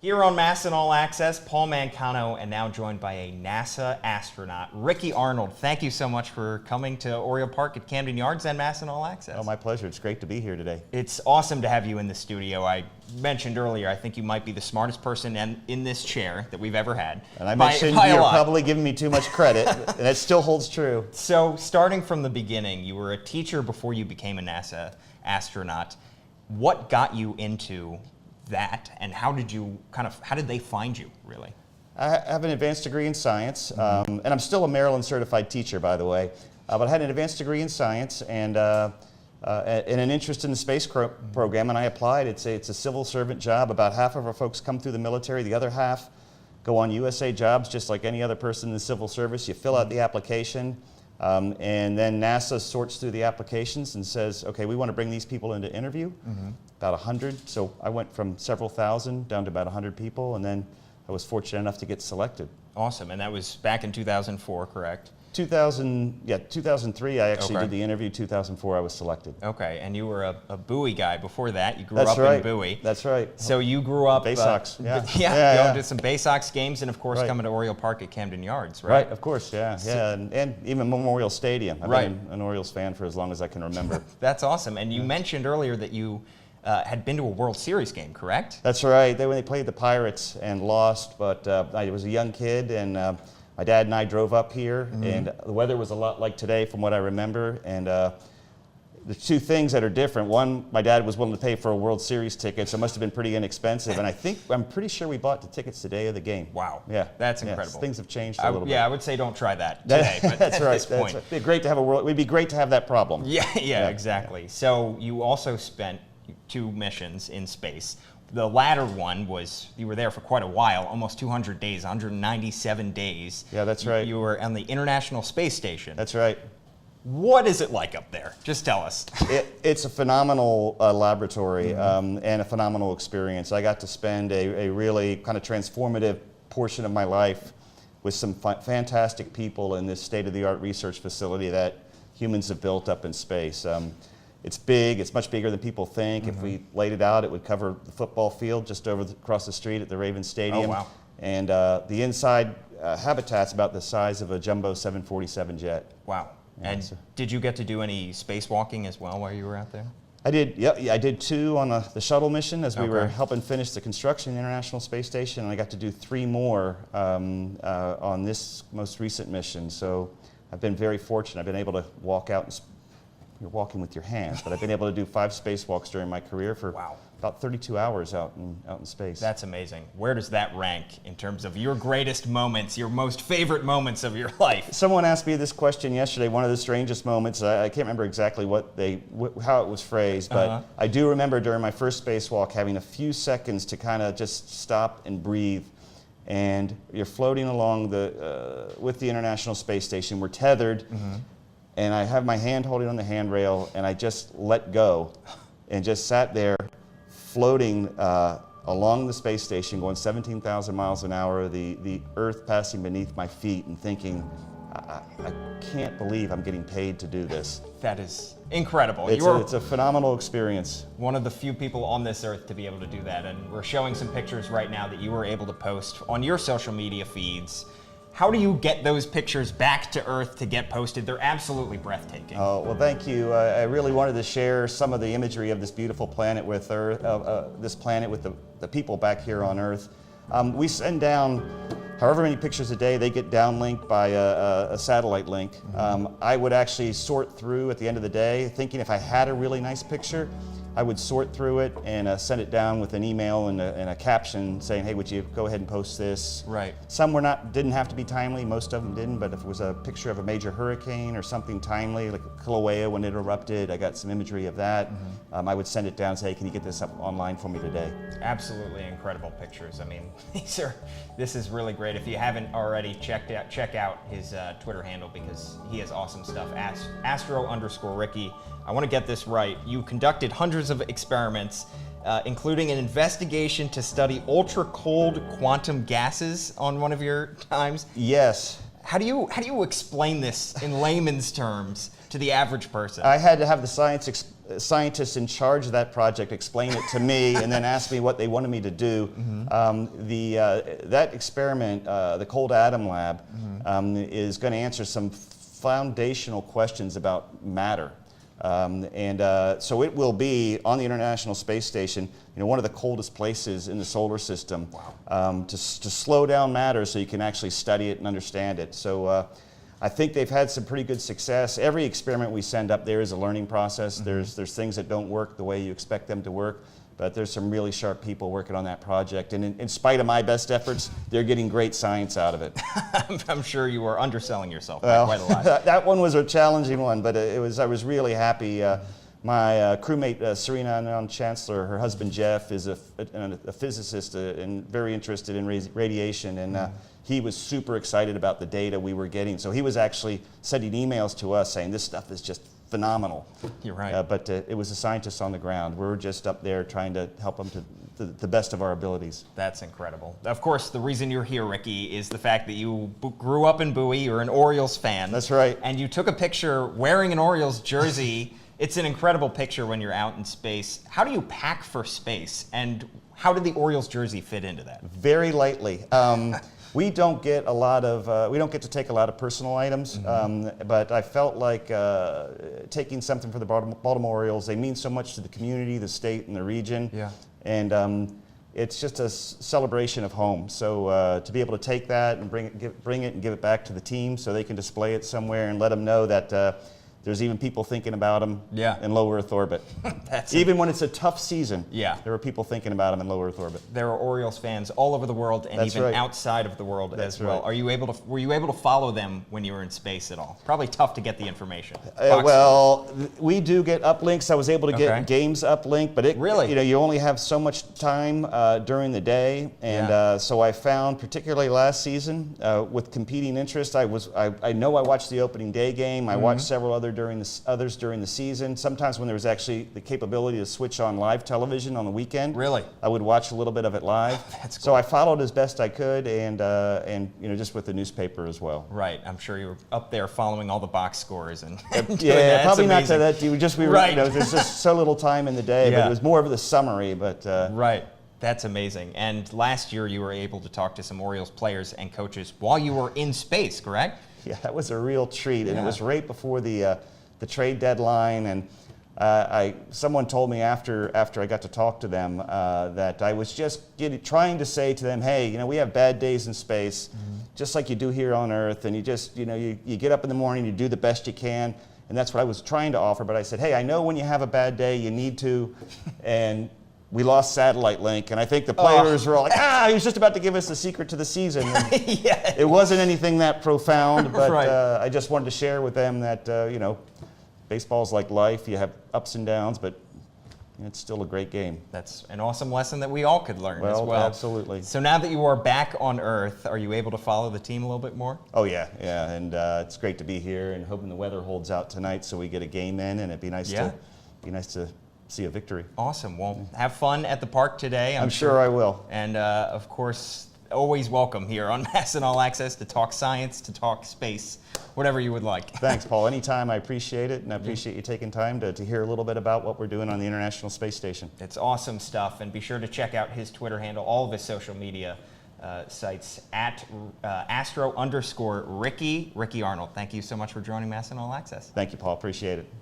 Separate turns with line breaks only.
Here on MASN All Access, Paul Mancano, and now joined by a NASA astronaut, Ricky Arnold. Thank you so much for coming to Oriole Park at Camden Yards and MASN All Access.
Oh, my pleasure. It's great to be here today.
It's awesome to have you in the studio. I mentioned earlier, I think you might be the smartest person in this chair that we've ever had.
And I mentioned you're probably giving me too much credit, and it still holds true.
So, starting from the beginning, you were a teacher before you became a NASA astronaut. What got you into that, and how did they find you, really?
I have an advanced degree in science, and I'm still a Maryland certified teacher, by the way. But I had an advanced degree in science and an interest in the space program, and I applied. It's a civil servant job. About half of our folks come through the military. The other half go on USA jobs, just like any other person in the civil service. You fill out the application, and then NASA sorts through the applications and says, okay, we want to bring these people into interview. About 100. So I went from several thousand down to about 100 people, and then I was fortunate enough to get selected.
Awesome. And that was back in 2004, correct?
2003 I actually did the interview. 2004 I was selected.
Okay, and you were a Bowie guy before that. You grew
That's
up
right.
in Bowie.
That's right.
So you grew up...
Bay Sox, yeah.
Going to some Bay Sox games and, of course, coming to Oriole Park at Camden Yards, right?
Right, of course, yeah. And even Memorial Stadium. I've been an Orioles fan for as long as I can remember.
That's awesome. And you mentioned earlier that you had been to a World Series game, correct?
That's right. When they played the Pirates and lost, but I was a young kid, and my dad and I drove up here, and the weather was a lot like today from what I remember. And the two things that are different: one, my dad was willing to pay for a World Series ticket, so it must have been pretty inexpensive. And I'm pretty sure we bought the tickets the day of the game.
Wow.
Yeah.
That's incredible.
Things have changed a little bit.
Yeah, I would say don't try that today. But
that's
at
right.
this point.
It'd be great to have it'd be great to have that problem.
Yeah, exactly. So you also spent 2 missions in space. The latter one was, you were there for quite a while, almost 200 days, 197 days.
Yeah, that's right.
You were on the International Space Station.
That's right.
What is it like up there? Just tell us.
It's a phenomenal laboratory and a phenomenal experience. I got to spend a really kind of transformative portion of my life with some fantastic people in this state-of-the-art research facility that humans have built up in space. It's big. It's much bigger than people think. If we laid it out, it would cover the football field just across the street at the Ravens Stadium.
Oh, wow.
And the inside habitat's about the size of a jumbo 747 jet.
Wow. And did you get to do any spacewalking as well while you were out there?
I did. Yeah, I did 2 on the shuttle mission as we were helping finish the construction of the International Space Station, and I got to do 3 more on this most recent mission. So I've been very fortunate. I've been able to walk out and you're walking with your hands, but I've been able to do 5 spacewalks during my career for about 32 hours out in space.
That's amazing. Where does that rank in terms of your greatest moments, your most favorite moments of your life?
Someone asked me this question yesterday, one of the strangest moments. I can't remember exactly how it was phrased, but I do remember during my first spacewalk having a few seconds to kind of just stop and breathe. And you're floating along with the International Space Station. We're tethered. And I have my hand holding on the handrail, and I just let go and just sat there floating along the space station, going 17,000 miles an hour, the Earth passing beneath my feet, and thinking, I can't believe I'm getting paid to do this.
That is incredible.
It's a phenomenal experience.
One of the few people on this earth to be able to do that, and we're showing some pictures right now that you were able to post on your social media feeds. How do you get those pictures back to Earth to get posted? They're absolutely breathtaking.
Oh, well, thank you. I really wanted to share some of the imagery of this beautiful planet with Earth, this planet with the people back here on Earth. We send down however many pictures a day. They get downlinked by a satellite link. I would actually sort through at the end of the day, thinking if I had a really nice picture, I would sort through it and send it down with an email and a caption saying, hey, would you go ahead and post this?
Right.
Some didn't have to be timely, most of them didn't, but if it was a picture of a major hurricane or something timely, like Kilauea when it erupted, I got some imagery of that. I would send it down and say, hey, can you get this up online for me today? Absolutely
incredible pictures. I mean, this is really great. If you haven't already check out his Twitter handle, because he has awesome stuff, Astro_Ricky. I want to get this right. You conducted hundreds of experiments, including an investigation to study ultra-cold quantum gases on one of your times.
Yes.
How do you explain this in layman's terms to the average person?
I had to have the science scientists in charge of that project explain it to me and then ask me what they wanted me to do. That experiment, the Cold Atom Lab, is going to answer some foundational questions about matter. So it will be on the International Space Station, one of the coldest places in the solar system. Wow. To slow down matter so you can actually study it and understand it. So I think they've had some pretty good success. Every experiment we send up there is a learning process. There's things that don't work the way you expect them to work, but there's some really sharp people working on that project. And in spite of my best efforts, they're getting great science out of it.
I'm sure you were underselling yourself by quite a lot.
That one was a challenging one, but I was really happy. My crewmate, Serena Anand Chancellor, her husband Jeff, is a physicist and very interested in radiation, and he was super excited about the data we were getting. So he was actually sending emails to us saying, this stuff is just phenomenal.
You're right.
But it was the scientists on the ground. We were just up there trying to help them to the best of our abilities.
That's incredible. Of course, the reason you're here, Ricky, is the fact that you grew up in Bowie. You're an Orioles fan.
That's right.
And you took a picture wearing an Orioles jersey. It's an incredible picture when you're out in space. How do you pack for space? And how did the Orioles jersey fit into that?
Very lightly. We don't get to take a lot of personal items, but I felt like taking something for the Baltimore Orioles. They mean so much to the community, the state, and the region. Yeah. And it's just a celebration of home. So to be able to take that and bring it and give it back to the team so they can display it somewhere and let them know that there's even people thinking about them in low Earth orbit. Even when it's a tough season, there are people thinking about them in low Earth orbit.
There are Orioles fans all over the world and even outside of the world as well. Were you able to follow them when you were in space at all? Probably tough to get the information.
We do get uplinks. I was able to get games uplinked, but you only have so much time during the day, and so I found, particularly last season, with competing interest, I know I watched the opening day game. I watched several others during the season. Sometimes when there was actually the capability to switch on live television on the weekend, I would watch a little bit of it live. That's cool. So I followed as best I could, and just with the newspaper as well.
Right, I'm sure you were up there following all the box scores and
yeah, probably not to that. There's just so little time in the day, but it was more of the summary. But
right. That's amazing. And last year you were able to talk to some Orioles players and coaches while you were in space, correct?
Yeah, that was a real treat, and it was right before the trade deadline. And someone told me after I got to talk to them that I was just trying to say to them, hey, we have bad days in space, just like you do here on Earth, and you just you get up in the morning, you do the best you can, and that's what I was trying to offer. But I said, hey, I know when you have a bad day, you need to, and we lost satellite link, and I think the players were all like, he was just about to give us the secret to the season. It wasn't anything that profound, but I just wanted to share with them that, baseball's like life. You have ups and downs, but it's still a great game.
That's an awesome lesson that we all could learn as well.
Absolutely.
So now that you are back on Earth, are you able to follow the team a little bit more?
Oh, yeah, and it's great to be here, and hoping the weather holds out tonight so we get a game in, and it'd be nice to see a victory.
Awesome. Well, have fun at the park today.
I'm sure I will.
And of course, always welcome here on MASN All Access to talk science, to talk space, whatever you would like.
Thanks, Paul. Anytime, I appreciate it, and I appreciate you taking time to hear a little bit about what we're doing on the International Space Station.
It's awesome stuff, and be sure to check out his Twitter handle, all of his social media sites, at Astro_Ricky Arnold. Thank you so much for joining MASN All Access.
Thank you, Paul. Appreciate it.